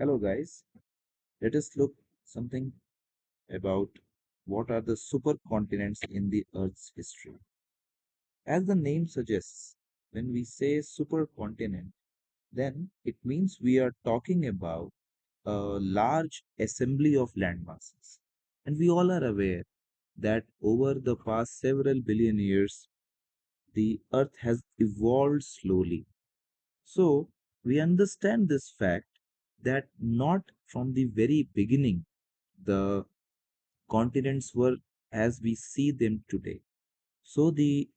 Hello guys, let us look something about what are the supercontinents in the Earth's history. As the name suggests, when we say supercontinent, then it means we are talking about a large assembly of landmasses. And we all are aware that over the past several billion years, the Earth has evolved slowly. So we understand this fact that not from the very beginning the continents were as we see them today. So the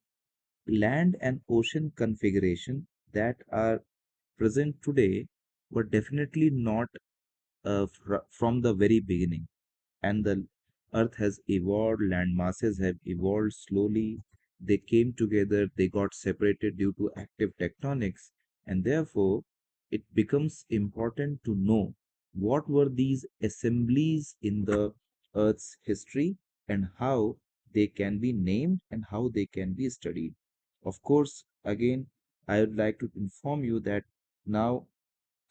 land and ocean configuration that are present today were definitely not from the very beginning. And the earth has evolved, land masses have evolved slowly. They came together, they got separated due to active tectonics, and therefore it becomes important to know what were these assemblies in the earth's history and how they can be named and how they can be studied. Of course, again, I would like to inform you that now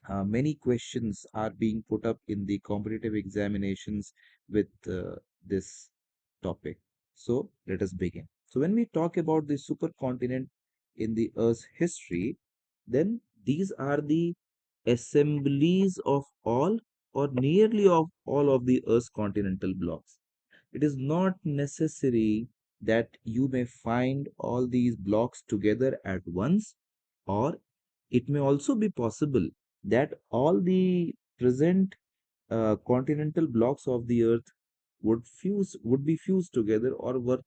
many questions are being put up in the competitive examinations with this topic. So let us begin. So when we talk about the supercontinent in the Earth's history, then these are the assemblies of all or nearly of all of the Earth's continental blocks. It is not necessary that you may find all these blocks together at once, or it may also be possible that all the present continental blocks of the earth would be fused together or were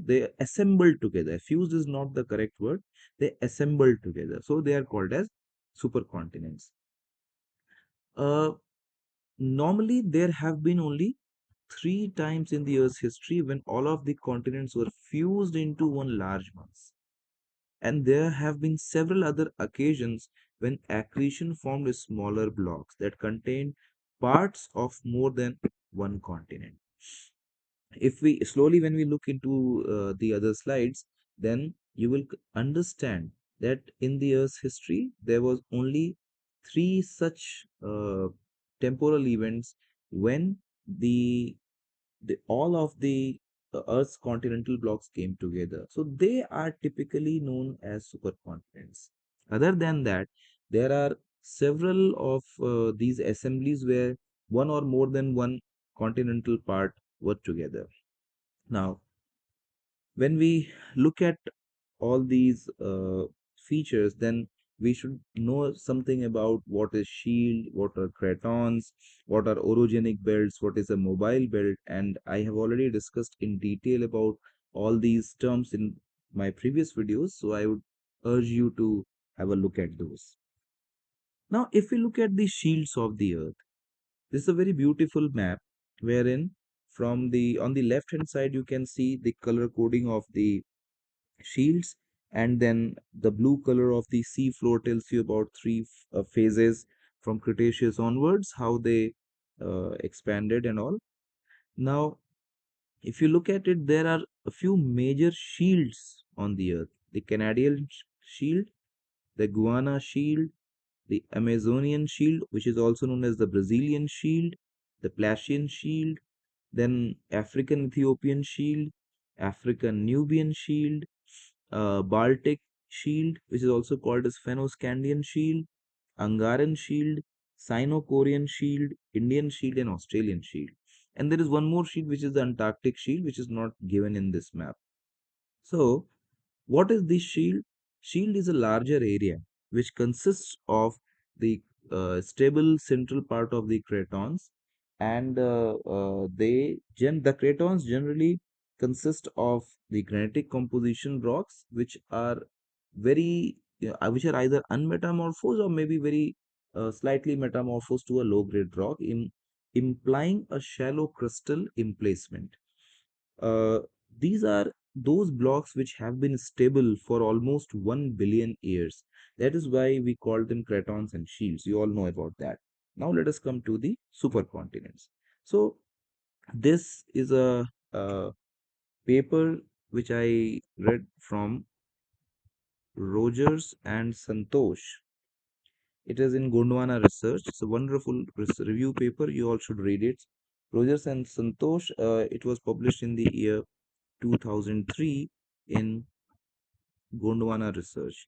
they assembled together. Fused is not the correct word. They assembled together, so they are called as supercontinents. uh, Normally there have been only three times in the earth's history when all of the continents were fused into one large mass, and there have been several other occasions when accretion formed smaller blocks that contained parts of more than one continent. If we slowly, when we look into the other slides, then you will understand that in the Earth's history, there was only three such temporal events when the all of the Earth's continental blocks came together. So they are typically known as supercontinents. Other than that, there are several of these assemblies where one or more than one continental part were together. Now, when we look at all these features, then we should know something about what is shield, what are cratons, what are orogenic belts, what is a mobile belt, and I have already discussed in detail about all these terms in my previous videos, so I would urge you to have a look at those. Now, if we look at the shields of the earth, this is a very beautiful map wherein from the on the left hand side you can see the color coding of the shields, and then the blue color of the sea floor tells you about three phases from Cretaceous onwards, how they expanded and all. Now if you look at it, there are a few major shields on the earth: the Canadian shield, the Guiana shield, the Amazonian shield, which is also known as the Brazilian shield, the Placian shield, then African Ethiopian shield, African Nubian shield, Baltic shield, which is also called as Fennoscandian shield, Angaran shield, Sino-Korean shield, Indian shield, and Australian shield. And there is one more shield, which is the Antarctic shield, which is not given in this map. So, what is this shield? Shield is a larger area which consists of the stable central part of the cratons, and the cratons generally consist of the granitic composition rocks, which are which are either unmetamorphosed or maybe very slightly metamorphosed to a low grade rock, implying a shallow crystal emplacement. uh, these are those blocks which have been stable for almost 1 billion years. That is why we call them cratons and shields. You all know about that. Now let us come to the supercontinents. So this is a paper which I read from Rogers and Santosh. It is in Gondwana Research. It's a wonderful review paper. You all should read it. Rogers and Santosh. It was published in the year 2003 in Gondwana Research.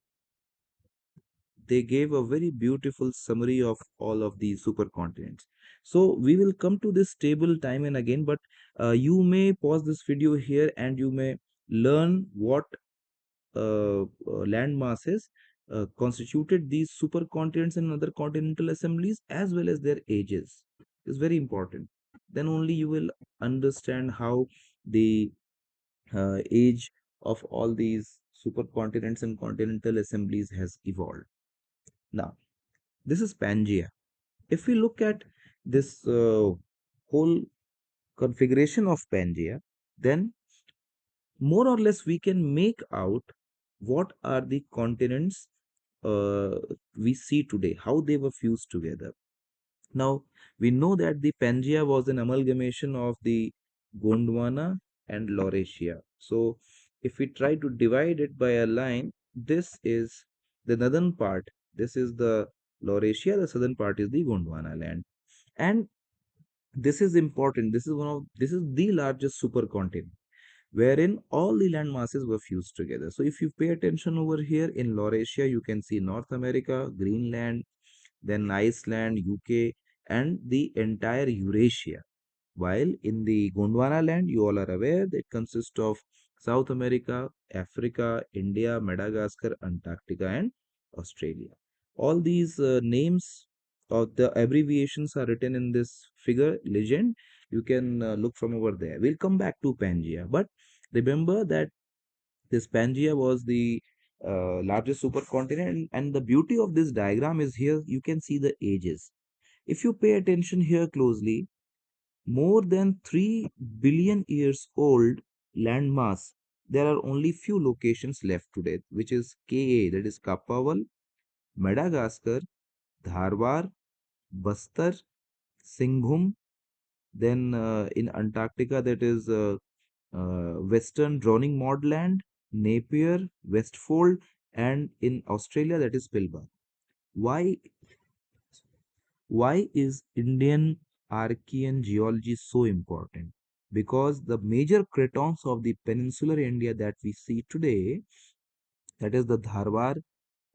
They gave a very beautiful summary of all of these supercontinents. So we will come to this table time and again, but you may pause this video here and you may learn what land masses constituted these supercontinents and other continental assemblies as well as their ages. Is very important. Then only you will understand how the age of all these supercontinents and continental assemblies has evolved. Now, this is Pangea. If we look at this whole configuration of Pangea, then more or less we can make out what are the continents uh, we see today, how they were fused together. Now, we know that the Pangea was an amalgamation of the Gondwana and Laurasia. So, if we try to divide it by a line, this is the northern part, this is the Laurasia, the southern part is the Gondwana land. And this is important. This is the largest supercontinent wherein all the land masses were fused together. So if you pay attention over here in Laurasia, you can see North America, Greenland, then Iceland, UK, and the entire Eurasia. While in the Gondwana land, you all are aware that it consists of South America, Africa, India, Madagascar, Antarctica, and Australia. All these names or the abbreviations are written in this figure legend. You can look from over there. We'll come back to Pangea, but remember that this Pangea was the largest supercontinent, and the beauty of this diagram is here you can see the ages. If you pay attention here closely, more than 3 billion years old landmass, there are only few locations left today, which is Ka, that is Kapaval, Madagascar, Dharwar, Bastar, Singhum, then in Antarctica, that is Western Drowning Maudland, Napier, Westfold, and in Australia, that is Pilbara. Why Why is Indian Archean geology so important? Because the major cratons of the peninsular India that we see today, that is the Dharwar,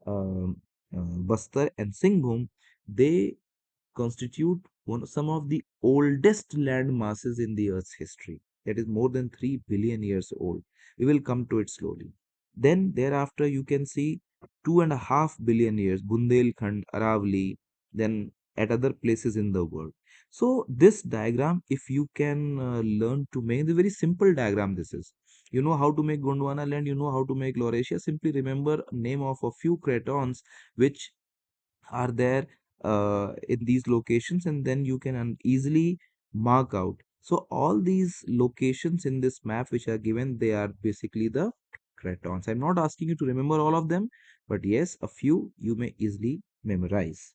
Bastar, and Singhbhum, they constitute some of the oldest land masses in the Earth's history. That is more than 3 billion years old. We will come to it slowly. Then thereafter you can see 2.5 billion years, Bundelkhand, Aravali, then at other places in the world. So this diagram, if you can learn to make, the very simple diagram this is. You know how to make Gondwana land, you know how to make Laurasia. Simply remember name of a few cratons which are there in these locations, and then you can easily mark out. So all these locations in this map which are given, they are basically the cratons. I'm not asking you to remember all of them, but yes, a few you may easily memorize.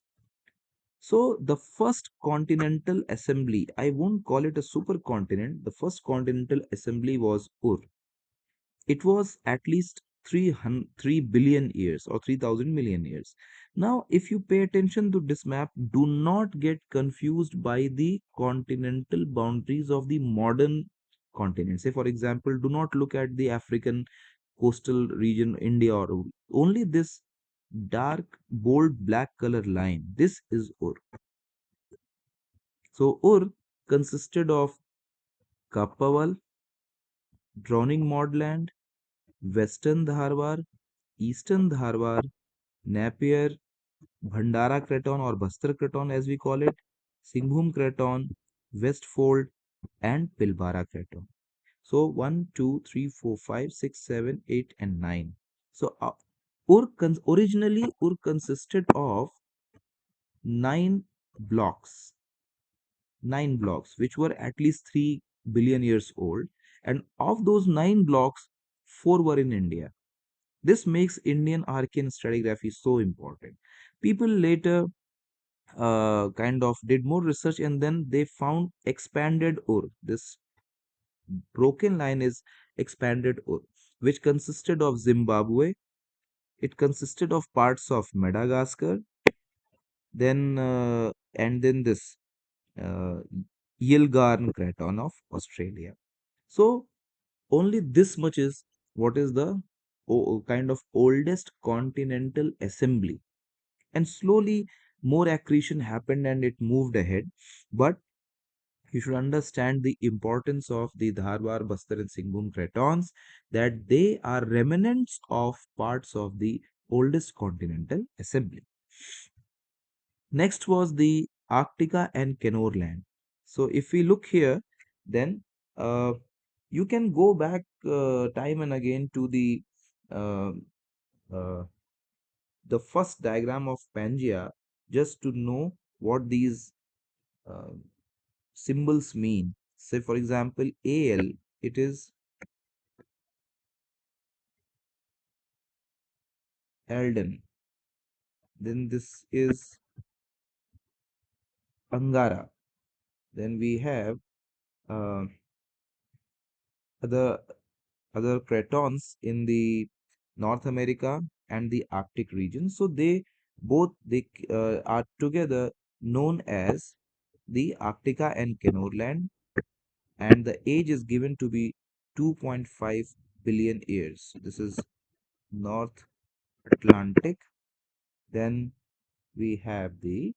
So the first continental assembly, I won't call it a supercontinent, the first continental assembly was Ur. It was at least 3 billion years or 3000 million years. Now, if you pay attention to this map, do not get confused by the continental boundaries of the modern continent. Say, for example, do not look at the African coastal region, India, or only this dark, bold black color line. This is Ur. So, Ur consisted of Kappawal, Drowning Maudland, Western Dharwar, Eastern Dharwar, Napier, Bhandara Craton or Bastar Craton as we call it, Singhbhum Craton, Westfold, and Pilbara Craton. So 1, 2, 3, 4, 5, 6, 7, 8, and 9. So originally Ur consisted of 9 blocks, 9 blocks, which were at least 3 billion years old. And of those 9 blocks, 4 were in India. This makes Indian Archean stratigraphy so important. People later kind of did more research and then they found expanded Ur. This broken line is expanded Ur, which consisted of Zimbabwe. It consisted of parts of Madagascar, then this uh, Yilgarn Craton of Australia. So only this much is what is the kind of oldest continental assembly. And slowly more accretion happened and it moved ahead. But you should understand the importance of the Dharwar, Bastar, and Singhbum cratons, that they are remnants of parts of the oldest continental assembly. Next was the Arctica and Kenorland. So if we look here, then uh, you can go back time and again to uh, uh, the first diagram of Pangea just to know what these uh, symbols mean. Say, for example, AL, it is Alden. Then this is Angara. Then we have uh, other other cratons in the North America and the Arctic region. So they are together known as the Arctica and Kenorland, and the age is given to be 2.5 billion years. This is North Atlantic. Then we have the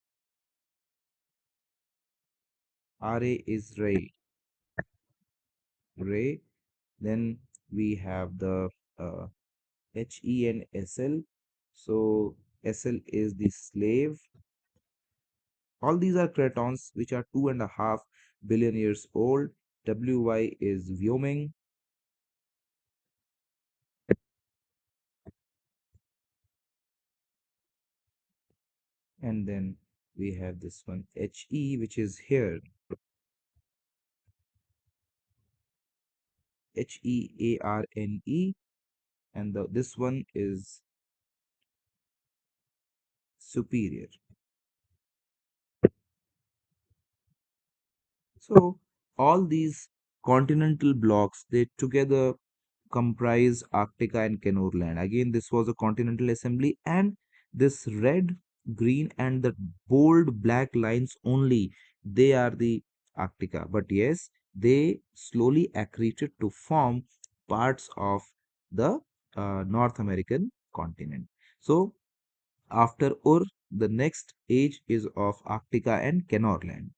Ra is Ray. Then we have the uh, He and Sl. So Sl is the slave. All these are cratons which are 2.5 billion years old. Wy is Wyoming. And then we have this one He, which is here. Hearne. And this one is superior. So all these continental blocks, they together comprise Arctica and Kenorland. Again, this was a continental assembly, and this red, green, and the bold black lines only, they are the Arctica. But yes, they slowly accreted to form parts of the North American continent. So after Ur, the next age is of Arctica and Kenorland.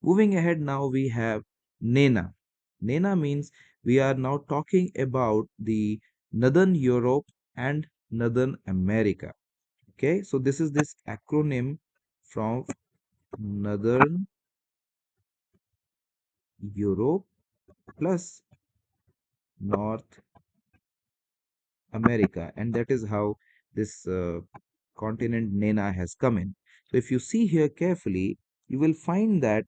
Moving ahead, now we have Nena. Nena means we are now talking about the Northern Europe and Northern America. Okay, so this is this acronym from Northern Europe plus North America, and that is how this continent Nena has come in. So if you see here carefully, you will find that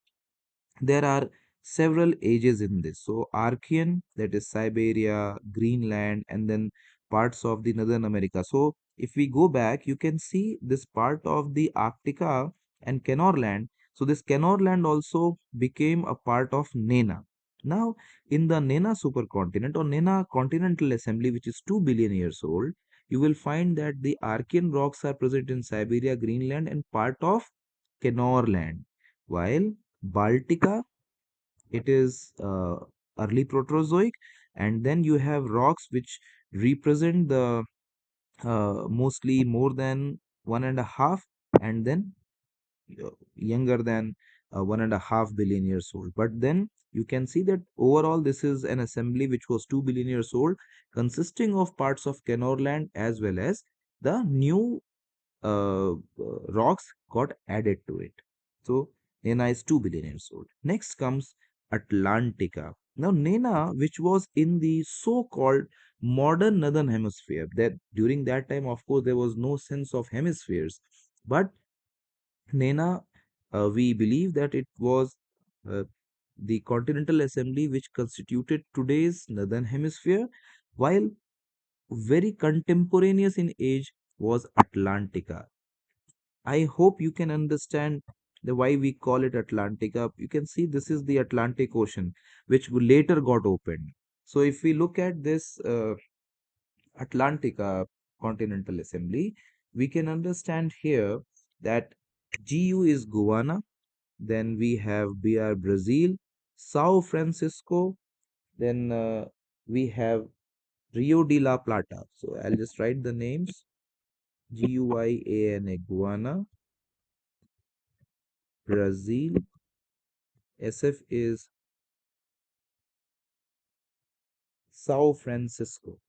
there are several ages in this. So Archean, that is Siberia, Greenland, and then parts of the Northern America. So if we go back, you can see this part of the Arctica and Kenorland. So this Kenorland also became a part of Nena. Now, in the Nena supercontinent or Nena continental assembly, which is 2 billion years old, you will find that the Archean rocks are present in Siberia, Greenland, and part of Kenorland, while Baltica, it is early Proterozoic, and then you have rocks which represent the mostly more than 1.5, and then younger than 1.5 billion years old. But then you can see that overall this is an assembly which was 2 billion years old, consisting of parts of Kenorland as well as the new rocks got added to it. So Nena is 2 billion years old. Next comes Atlantica. Now Nena, which was in the so-called modern northern hemisphere, that during that time, of course, there was no sense of hemispheres, but Nena, we believe that it was uh, the continental assembly which constituted today's northern hemisphere, while very contemporaneous in age was Atlantica. I hope you can understand the why we call it Atlantica. You can see this is the Atlantic Ocean, which later got opened. So if we look at this Atlantica continental assembly, we can understand here that GU is Guyana. Then we have BR Brazil, Sao Francisco. Then we have Rio de la Plata. So I'll just write the names. Guyana, Guyana, Brazil. SF is Sao Francisco.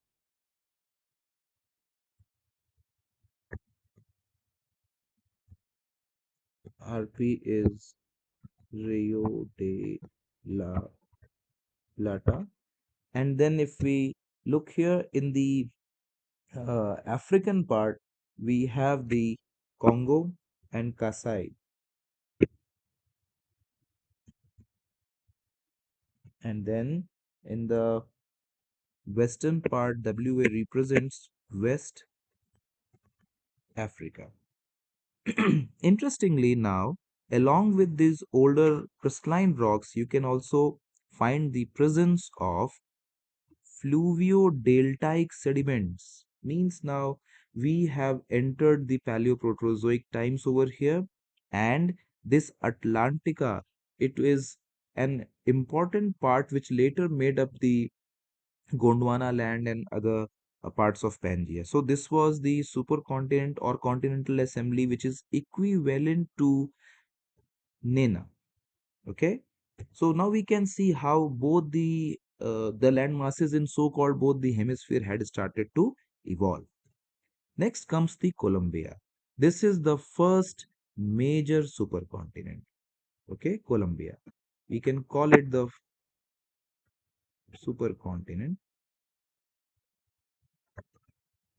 RP is Rio de la Plata. And then if we look here in the African part, we have the Congo and Kasai. And then in the western part, WA represents West Africa. Interestingly, now, along with these older crystalline rocks, you can also find the presence of fluvio-deltaic sediments. Means now we have entered the Paleoproterozoic times over here, and this Atlantica, it is an important part which later made up the Gondwana land and other parts of Pangea. So this was the supercontinent or continental assembly, which is equivalent to Nena. Okay, so now we can see how both the land masses in so-called both the hemisphere had started to evolve. Next comes the Columbia. This is the first major supercontinent. Okay, Columbia. We can call it the supercontinent.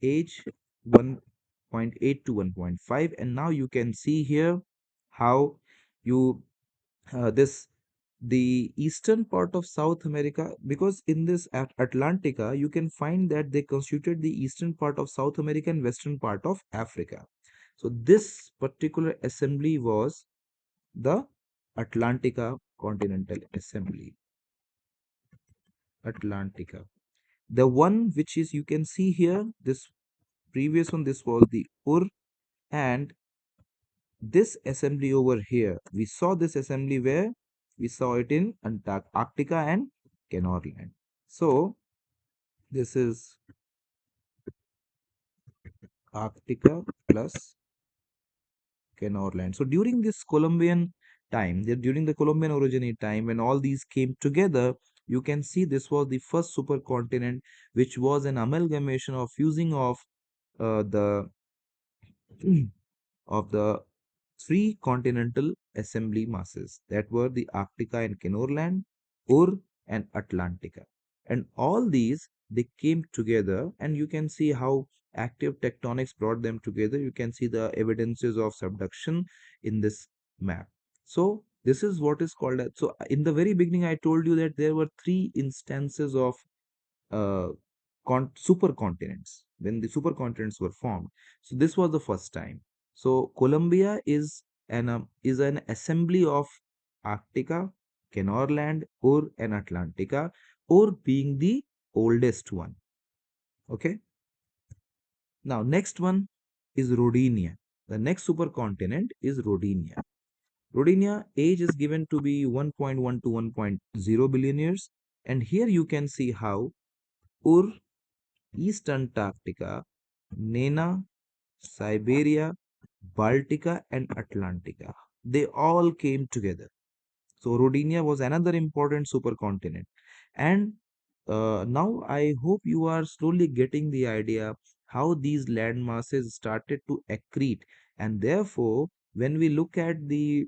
Age 1.8 to 1.5, and now you can see here how you this the eastern part of South America, because in this Atlantica you can find that they constituted the eastern part of South America and western part of Africa. So this particular assembly was the Atlantica Continental Assembly. Atlantica. The one which is you can see here, this previous one, this was the Ur, and this assembly over here, we saw this assembly where we saw it in Arctica and Kenorland. So this is Arctica plus Kenorland. So during this Columbian time, during the Columbian orogeny time, when all these came together, you can see this was the first supercontinent, which was an amalgamation of fusing of the of the three continental assembly masses that were the Arctica and Kenorland, Ur, and Atlantica. And all these they came together, and you can see how active tectonics brought them together. You can see the evidences of subduction in this map. So this is what is called as, so in the very beginning I told you that there were three instances of uh, supercontinents when the supercontinents were formed. So this was the first time. So Colombia is an assembly of Arctica, Kenorland, Ur, and Atlantica, Ur being the oldest one. Okay. Now next one is Rodinia. The next supercontinent is Rodinia. Rodinia age is given to be 1.1 to 1.0 billion years, and here you can see how Ur, East Antarctica, Nena, Siberia, Baltica, and Atlantica. They all came together. So Rodinia was another important supercontinent. And now I hope you are slowly getting the idea how these land masses started to accrete. And therefore, when we look at the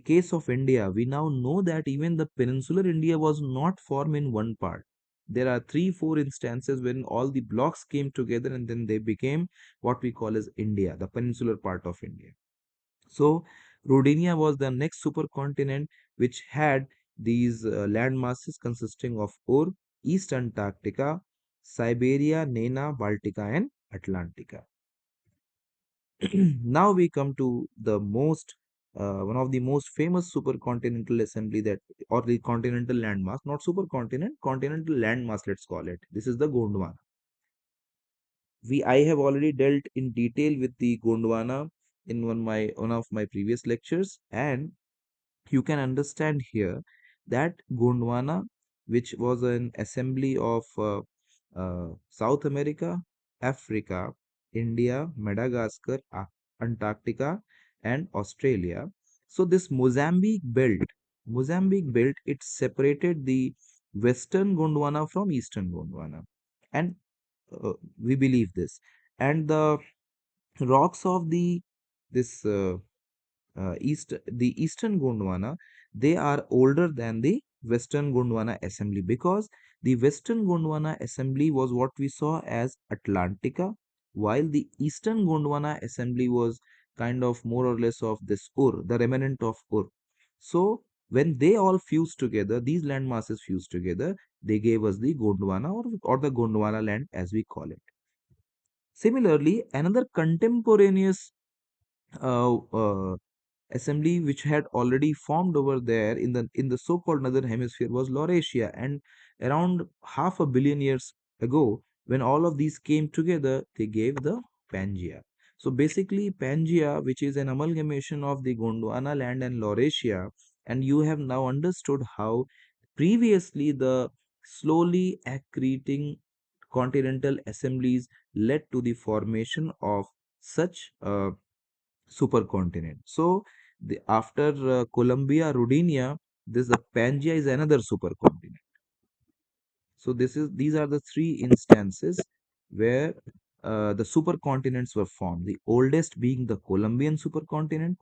case of India, we now know that even the peninsular India was not formed in one part. There are three, four instances when all the blocks came together and then they became what we call as India, the peninsular part of India. So Rodinia was the next supercontinent which had these land masses consisting of Ur, East Antarctica, Siberia, Nena, Baltica, and Atlantica. Now we come to the most one of the most famous supercontinental assembly that or the continental landmass, not supercontinent, continental landmass, let's call it. This is the Gondwana. I have already dealt in detail with the Gondwana in one of my previous lectures, and you can understand here that Gondwana, which was an assembly of South America, Africa, India, Madagascar, Antarctica, and Australia. So this Mozambique belt, it separated the Western Gondwana from Eastern Gondwana, and we believe this. And the rocks of this the Eastern Gondwana, they are older than the Western Gondwana assembly, because the Western Gondwana assembly was what we saw as Atlantica, while the Eastern Gondwana assembly was kind of more or less of this the remnant of Ur. So when they all fused together, these land masses fused together, they gave us the Gondwana, or the Gondwana land as we call it. Similarly, another contemporaneous uh, uh, assembly which had already formed over there in the so-called northern hemisphere was Laurasia, and around half a billion years ago, when all of these came together, they gave the Pangea. So basically, Pangea, which is an amalgamation of the Gondwana land and Laurasia, and you have now understood how previously the slowly accreting continental assemblies led to the formation of such supercontinent. So after Colombia, Rodinia, this the Pangea is another supercontinent. So these are the three instances where the supercontinents were formed. The oldest being the Columbia supercontinent,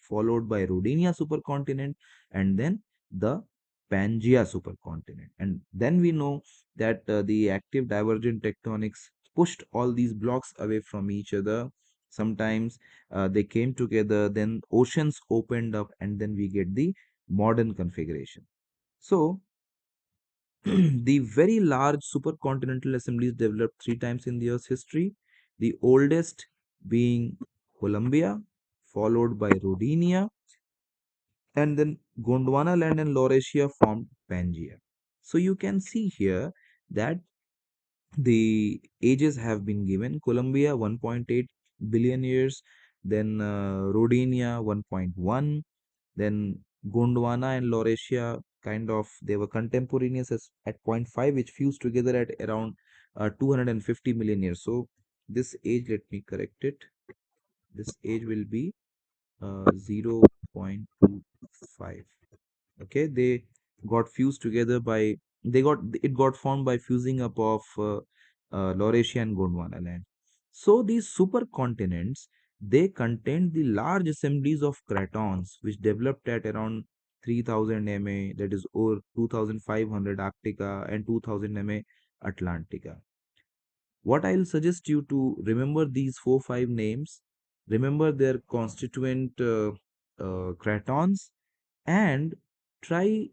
followed by Rodinia supercontinent, and then the Pangea supercontinent. And then we know that the active divergent tectonics pushed all these blocks away from each other. Sometimes they came together, then oceans opened up, and then we get the modern configuration. So the very large supercontinental assemblies developed three times in the Earth's history, the oldest being Columbia, followed by Rodinia, and then Gondwana land and Laurasia formed Pangea. So you can see here that the ages have been given. Columbia 1.8 billion years, then Rodinia 1.1, then Gondwana and Laurasia kind of they were contemporaneous at zero point 0.5, which fused together at around 250 million years. So this age, let me correct it. This age will be 0.25. Okay, they got fused together by it got formed by fusing up of Laurasia and Gondwana land. So these supercontinents, they contained the large assemblies of cratons which developed at around 3000 MA, that is or 2500 Arctica, and 2000 MA Atlantica. What I'll suggest you to remember these 4 5 names, remember their constituent cratons, and try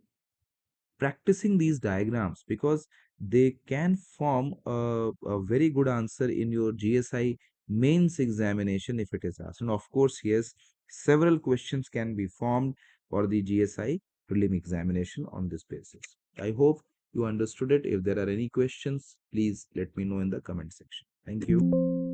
practicing these diagrams, because they can form a very good answer in your GSI mains examination if it is asked. And of course, yes, several questions can be formed for the GSI prelim examination on this basis. I hope you understood it. If there are any questions, please let me know in the comment section. Thank you.